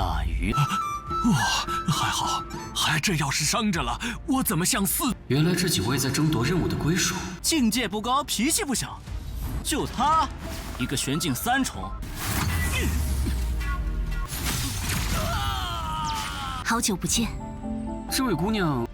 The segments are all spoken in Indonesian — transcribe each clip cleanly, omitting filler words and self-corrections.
大鱼。哇，还好，这要是伤着了，我怎么向4……原来这几位在争夺任务的归属，境界不高，脾气不小。就他，一个玄境3重。好久不见，这位姑娘。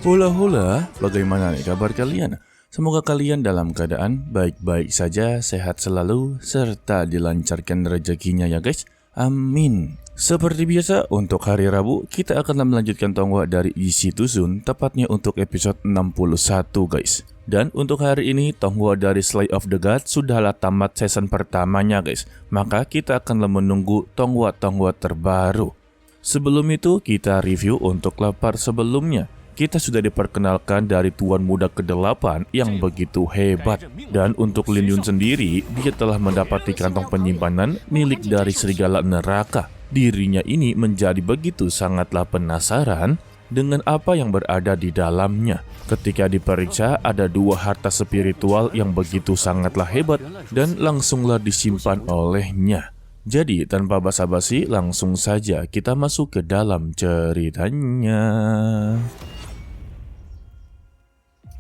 Hula, bagaimana nih kabar kalian? Semoga kalian dalam keadaan baik-baik saja, sehat selalu, serta dilancarkan rezekinya ya guys. Amin. Seperti biasa, untuk hari Rabu, kita akan melanjutkan tonggak dari Isi Tuzun, tepatnya untuk episode 61 guys. Dan untuk hari ini, tonggak dari Slay of the God sudahlah tamat season pertamanya guys. Maka kita akan menunggu tonggak-tonggak terbaru. Sebelum itu, kita review untuk lapar sebelumnya. Kita sudah diperkenalkan dari Tuan Muda ke-8 yang begitu hebat. Dan untuk Lin Yun sendiri, dia telah mendapati kantong penyimpanan milik dari serigala neraka. Dirinya ini menjadi begitu sangatlah penasaran dengan apa yang berada di dalamnya. Ketika diperiksa, ada 2 harta spiritual yang begitu sangatlah hebat dan langsunglah disimpan olehnya. Jadi tanpa basa-basi, langsung saja kita masuk ke dalam ceritanya.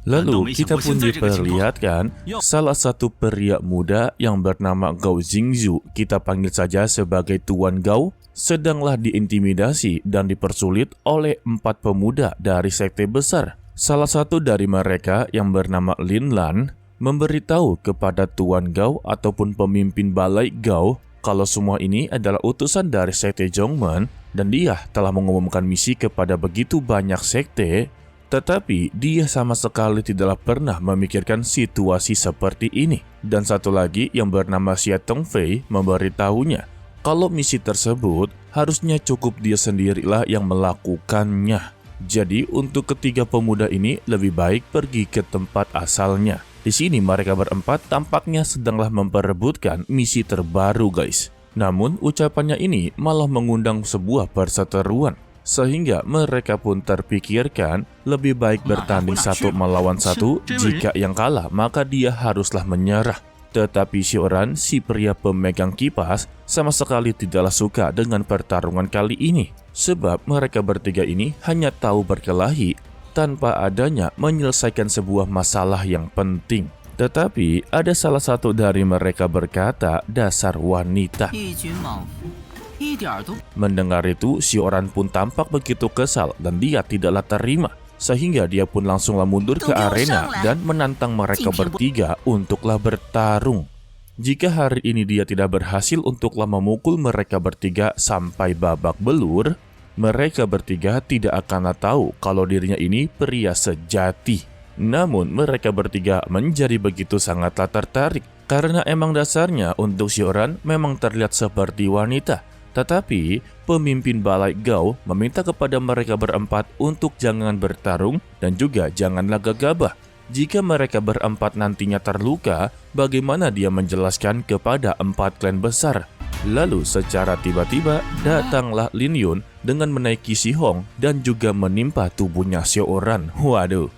Lalu kita pun diperlihatkan salah satu pria muda yang bernama Gao Xingzhu, kita panggil saja sebagai Tuan Gao, sedanglah diintimidasi dan dipersulit oleh 4 pemuda dari sekte besar. Salah satu dari mereka yang bernama Lin Lan memberitahu kepada Tuan Gao ataupun pemimpin balai Gao kalau semua ini adalah utusan dari sekte Zhongmen dan dia telah mengumumkan misi kepada begitu banyak sekte. Tetapi dia sama sekali tidaklah pernah memikirkan situasi seperti ini. Dan satu lagi yang bernama Xia Tongfei memberitahunya kalau misi tersebut harusnya cukup dia sendirilah yang melakukannya. Jadi untuk ketiga pemuda ini lebih baik pergi ke tempat asalnya. Di sini mereka berempat tampaknya sedanglah memperebutkan misi terbaru guys. Namun ucapannya ini malah mengundang sebuah perseteruan. Sehingga mereka pun terpikirkan lebih baik bertanding 1 melawan 1, jika yang kalah maka dia haruslah menyerah. Tetapi Xiaoran, si pria pemegang kipas, sama sekali tidaklah suka dengan pertarungan kali ini. Sebab mereka bertiga ini hanya tahu berkelahi tanpa adanya menyelesaikan sebuah masalah yang penting. Tetapi ada salah satu dari mereka berkata, dasar wanita. Mendengar itu, Xiaoran pun tampak begitu kesal dan dia tidaklah terima. Sehingga dia pun langsunglah mundur ke arena dan menantang mereka bertiga untuklah bertarung. Jika hari ini dia tidak berhasil untuklah memukul mereka bertiga sampai babak belur, mereka bertiga tidak akanlah tahu kalau dirinya ini pria sejati. Namun mereka bertiga menjadi begitu sangatlah tertarik karena emang dasarnya untuk Xiaoran memang terlihat seperti wanita. Tetapi pemimpin balai Gao meminta kepada mereka berempat untuk jangan bertarung dan juga janganlah gegabah. Jika mereka berempat nantinya terluka, bagaimana dia menjelaskan kepada 4 klan besar? Lalu secara tiba-tiba datanglah Lin Yun dengan menaiki Si Hong dan juga menimpa tubuhnya Xiaoran. Waduh.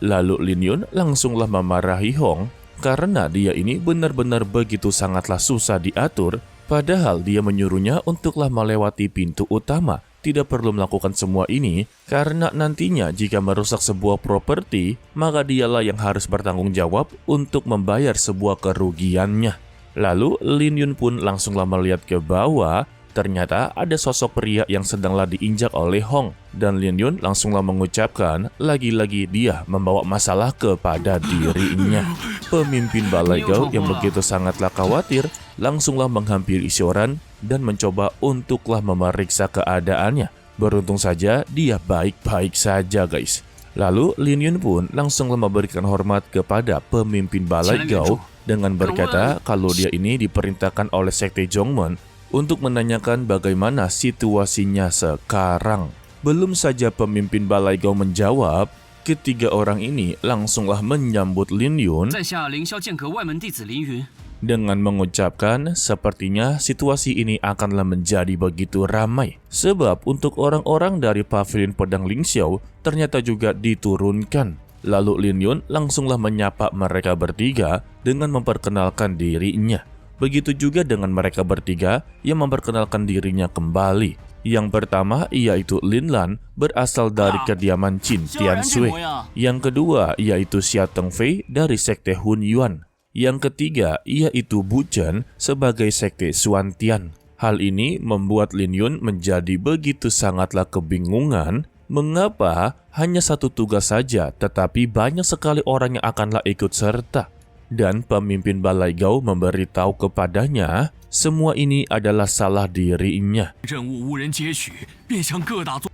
Lalu Lin Yun langsunglah memarahi Hong karena dia ini benar-benar begitu sangatlah susah diatur, padahal dia menyuruhnya untuklah melewati pintu utama. Tidak perlu melakukan semua ini karena nantinya jika merusak sebuah properti, maka dialah yang harus bertanggung jawab untuk membayar sebuah kerugiannya. Lalu Lin Yun pun langsunglah melihat ke bawah. Ternyata ada sosok pria yang sedanglah diinjak oleh Hong. Dan Lin Yun langsunglah mengucapkan lagi-lagi dia membawa masalah kepada dirinya. Pemimpin balai Gao yang begitu sangatlah khawatir langsunglah menghampiri Xiaoran dan mencoba untuklah memeriksa keadaannya. Beruntung saja dia baik-baik saja guys. Lalu Lin Yun pun langsunglah memberikan hormat kepada pemimpin balai Gao dengan berkata kalau dia ini diperintahkan oleh sekte Zhongmen untuk menanyakan bagaimana situasinya sekarang. Belum saja pemimpin balai Gao menjawab, ketiga orang ini langsunglah menyambut Lin Yun dengan mengucapkan sepertinya situasi ini akanlah menjadi begitu ramai. Sebab untuk orang-orang dari pavilion pedang Lingxiao ternyata juga diturunkan. Lalu Lin Yun langsunglah menyapa mereka bertiga dengan memperkenalkan dirinya. Begitu juga dengan mereka bertiga yang memperkenalkan dirinya kembali. Yang pertama yaitu Lin Lan berasal dari kediaman Qin Tianshui. Yang kedua yaitu Xia Tengfei dari sekte Hun Yuan. Yang ketiga yaitu Bu Chen sebagai sekte Xuantian. Hal ini membuat Lin Yun menjadi begitu sangatlah kebingungan. Mengapa hanya satu tugas saja tetapi banyak sekali orang yang akanlah ikut serta? Dan pemimpin Balai Gao memberitahu kepadanya semua ini adalah salah dirinya.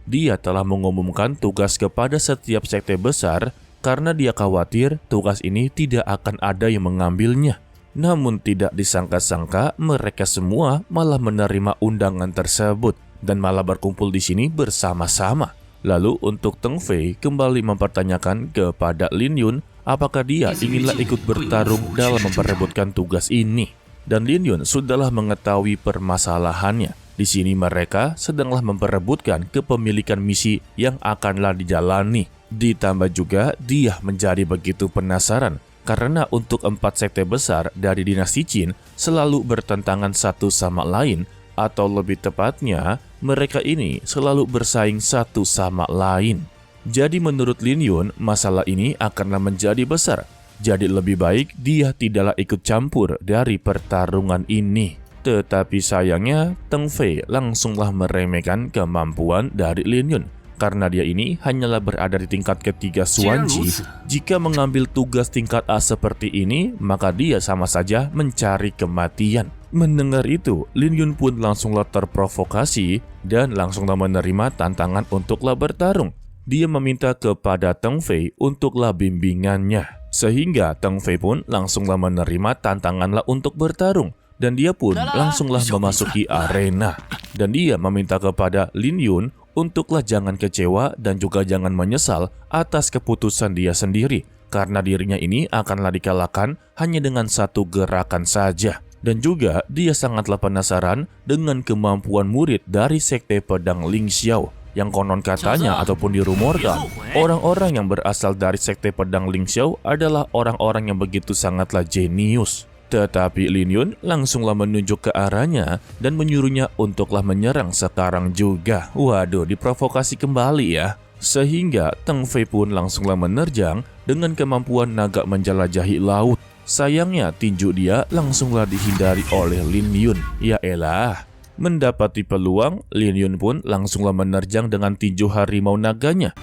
Dia telah mengumumkan tugas kepada setiap sekte besar karena dia khawatir tugas ini tidak akan ada yang mengambilnya. Namun tidak disangka-sangka mereka semua malah menerima undangan tersebut dan malah berkumpul di sini bersama-sama. Lalu untuk Teng Fei kembali mempertanyakan kepada Lin Yun apakah dia inginlah ikut bertarung dalam memperebutkan tugas ini. Dan Lin Yun sudahlah mengetahui permasalahannya. Di sini mereka sedanglah memperebutkan kepemilikan misi yang akanlah dijalani. Ditambah juga dia menjadi begitu penasaran karena untuk 4 sekte besar dari dinasti Qin selalu bertentangan satu sama lain, atau lebih tepatnya mereka ini selalu bersaing satu sama lain. Jadi menurut Lin Yun masalah ini akanlah menjadi besar. Jadi lebih baik dia tidaklah ikut campur dari pertarungan ini. Tetapi sayangnya Teng Fei langsunglah meremehkan kemampuan dari Lin Yun. Karena dia ini hanyalah berada di tingkat ketiga Xuanji. Jika mengambil tugas tingkat A seperti ini, maka dia sama saja mencari kematian. Mendengar itu, Lin Yun pun langsunglah terprovokasi dan langsunglah menerima tantangan untuklah bertarung. Dia meminta kepada Teng Fei untuklah bimbingannya. Sehingga Teng Fei pun langsunglah menerima tantanganlah untuk bertarung. Dan dia pun langsunglah memasuki arena. Dan dia meminta kepada Lin Yun untuklah jangan kecewa dan juga jangan menyesal atas keputusan dia sendiri. Karena dirinya ini akanlah dikalahkan hanya dengan satu gerakan saja. Dan juga dia sangatlah penasaran dengan kemampuan murid dari sekte pedang Ling Xiao. Yang konon katanya ataupun dirumorkan, orang-orang yang berasal dari sekte pedang Ling Xiao adalah orang-orang yang begitu sangatlah jenius. Tetapi Lin Yun langsunglah menunjuk ke arahnya dan menyuruhnya untuklah menyerang sekarang juga. Waduh, diprovokasi kembali ya. Sehingga Teng Fei pun langsunglah menerjang dengan kemampuan naga menjelajahi laut. Sayangnya tinju dia langsunglah dihindari oleh Lin Yun. Ya elah. Mendapati peluang, Lin Yun pun langsunglah menerjang dengan tinju harimau naganya.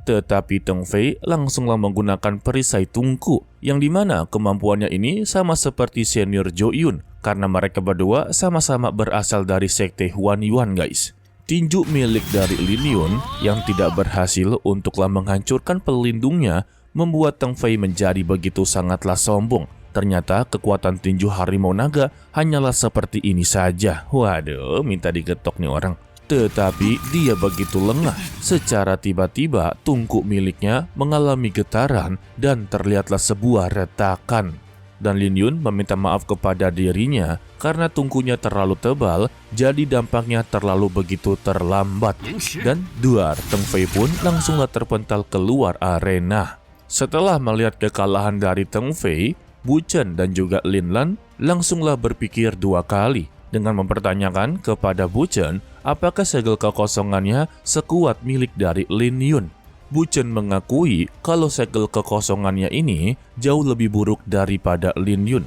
Tetapi Teng Fei langsunglah menggunakan perisai tungku, yang dimana kemampuannya ini sama seperti senior Zhou Yun, karena mereka berdua sama-sama berasal dari sekte Huan Yuan guys. Tinju milik dari Lin Yun yang tidak berhasil untuklah menghancurkan pelindungnya membuat Teng Fei menjadi begitu sangatlah sombong. Ternyata kekuatan tinju harimau naga hanyalah seperti ini saja. Waduh, minta digetok nih orang. Tetapi dia begitu lengah. Secara tiba-tiba tungku miliknya mengalami getaran dan terlihatlah sebuah retakan. Dan Lin Yun meminta maaf kepada dirinya karena tungkunya terlalu tebal, jadi dampaknya terlalu begitu terlambat. Dan duar, Teng Fei pun langsunglah terpental keluar arena. Setelah melihat kekalahan dari Teng Fei, Bu Chen dan juga Lin Lan langsunglah berpikir 2 kali dengan mempertanyakan kepada Bu Chen apakah segel kekosongannya sekuat milik dari Lin Yun. Bu Chen mengakui kalau segel kekosongannya ini jauh lebih buruk daripada Lin Yun.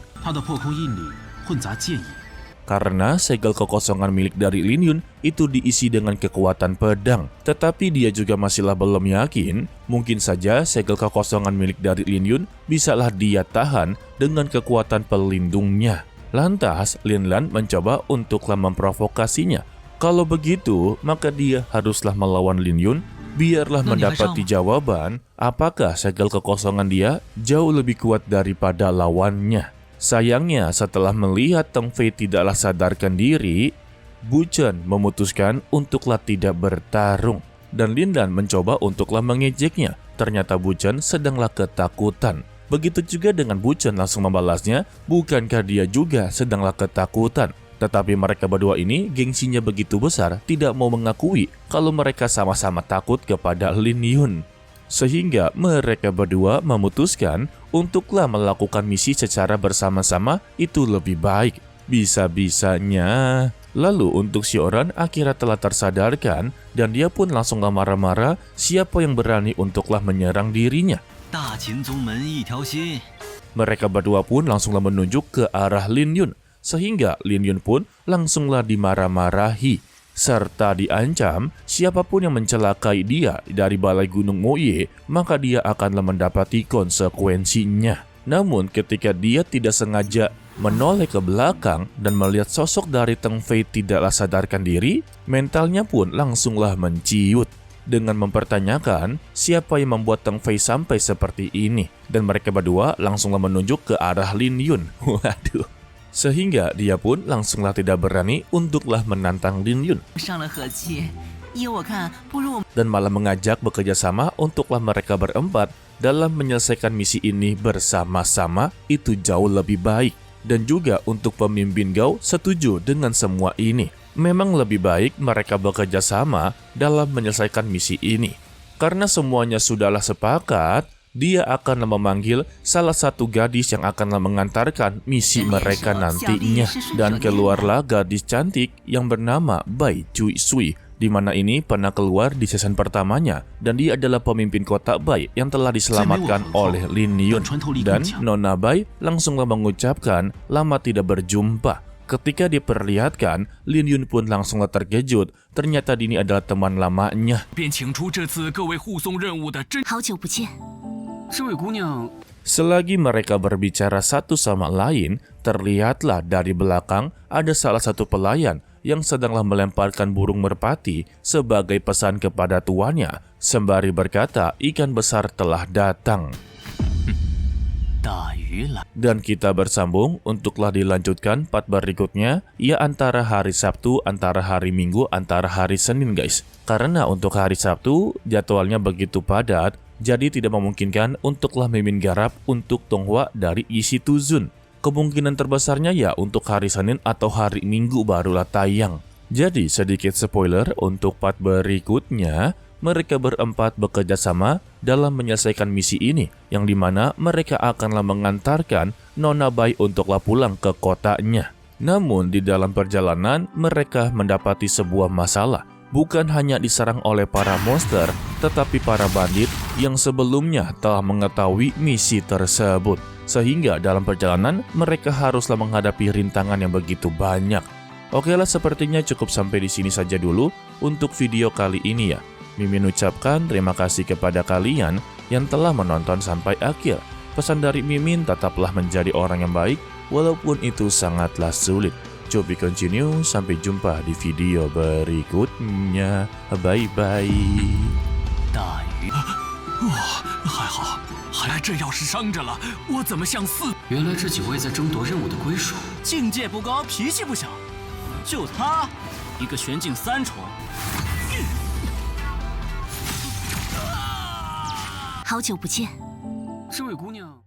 Karena segel kekosongan milik dari Lin Yun itu diisi dengan kekuatan pedang. Tetapi dia juga masihlah belum yakin, mungkin saja segel kekosongan milik dari Lin Yun bisalah dia tahan dengan kekuatan pelindungnya. Lantas Lin Lan mencoba untuklah memprovokasinya. Kalau begitu, maka dia haruslah melawan Lin Yun. Biarlah mendapati jawaban apakah segel kekosongan dia jauh lebih kuat daripada lawannya. Sayangnya setelah melihat Teng Fei tidaklah sadarkan diri, Bu Chen memutuskan untuklah tidak bertarung. Dan Lin Lan mencoba untuklah mengejeknya. Ternyata Bu Chen sedanglah ketakutan. Begitu juga dengan Bu Chen langsung membalasnya, bukankah dia juga sedanglah ketakutan? Tetapi mereka berdua ini gengsinya begitu besar tidak mau mengakui kalau mereka sama-sama takut kepada Lin Yun. Sehingga mereka berdua memutuskan untuklah melakukan misi secara bersama-sama itu lebih baik. Bisa-bisanya. Lalu untuk Xiaoran akhirnya telah tersadarkan dan dia pun langsunglah marah-marah siapa yang berani untuklah menyerang dirinya. Mereka berdua pun langsunglah menunjuk ke arah Lin Yun. Sehingga Lin Yun pun langsunglah dimarah-marahi. Serta diancam siapapun yang mencelakai dia dari balai gunung Moye, maka dia akanlah mendapati konsekuensinya. Namun ketika dia tidak sengaja menoleh ke belakang dan melihat sosok dari Teng Fei tidaklah sadarkan diri, mentalnya pun langsunglah menciut dengan mempertanyakan siapa yang membuat Teng Fei sampai seperti ini. Dan mereka berdua langsunglah menunjuk ke arah Lin Yun. Waduh. Sehingga dia pun langsunglah tidak berani untuklah menantang Lin Yun. Dan malah mengajak bekerja sama untuklah mereka berempat dalam menyelesaikan misi ini bersama-sama itu jauh lebih baik. Dan juga untuk pemimpin Gao setuju dengan semua ini. Memang lebih baik mereka bekerja sama dalam menyelesaikan misi ini. Karena semuanya sudahlah sepakat, dia akan memanggil salah satu gadis yang akan mengantarkan misi mereka nantinya. Dan keluarlah gadis cantik yang bernama Bai Cui Sui, di mana ini pernah keluar di season pertamanya. Dan dia adalah pemimpin kota Bai yang telah diselamatkan oleh Lin Yun. Dan Nona Bai langsunglah mengucapkan lama tidak berjumpa. Ketika diperlihatkan, Lin Yun pun langsunglah terkejut. Ternyata ini adalah teman lamanya. Selagi mereka berbicara satu sama lain, terlihatlah dari belakang ada salah satu pelayan yang sedanglah melemparkan burung merpati sebagai pesan kepada tuannya, sembari berkata ikan besar telah datang. Dan kita bersambung untuklah dilanjutkan part berikutnya, ya antara hari Sabtu, antara hari Minggu, antara hari Senin guys. Karena untuk hari Sabtu jadwalnya begitu padat, jadi tidak memungkinkan untuklah mimin garap untuk Tonghua dari Yishi Tuzun. Kemungkinan terbesarnya ya untuk hari Senin atau hari Minggu barulah tayang. Jadi sedikit spoiler untuk part berikutnya, mereka berempat bekerja sama dalam menyelesaikan misi ini, yang dimana mereka akanlah mengantarkan Nona Bai untuklah pulang ke kotanya. Namun di dalam perjalanan mereka mendapati sebuah masalah. Bukan hanya diserang oleh para monster, tetapi para bandit yang sebelumnya telah mengetahui misi tersebut. Sehingga dalam perjalanan mereka haruslah menghadapi rintangan yang begitu banyak. Oke lah, sepertinya cukup sampai di sini saja dulu untuk video kali ini ya. Mimin ucapkan terima kasih kepada kalian yang telah menonton sampai akhir. Pesan dari Mimin, tetaplah menjadi orang yang baik walaupun itu sangatlah sulit. To be continue, sampai jumpa di video berikutnya. Bye bye. 还好，这要是伤着了，我怎么向四？原来这几位在争夺任务的归属。境界不高，脾气不小。就他，一个玄境3重。好久不见，这位姑娘。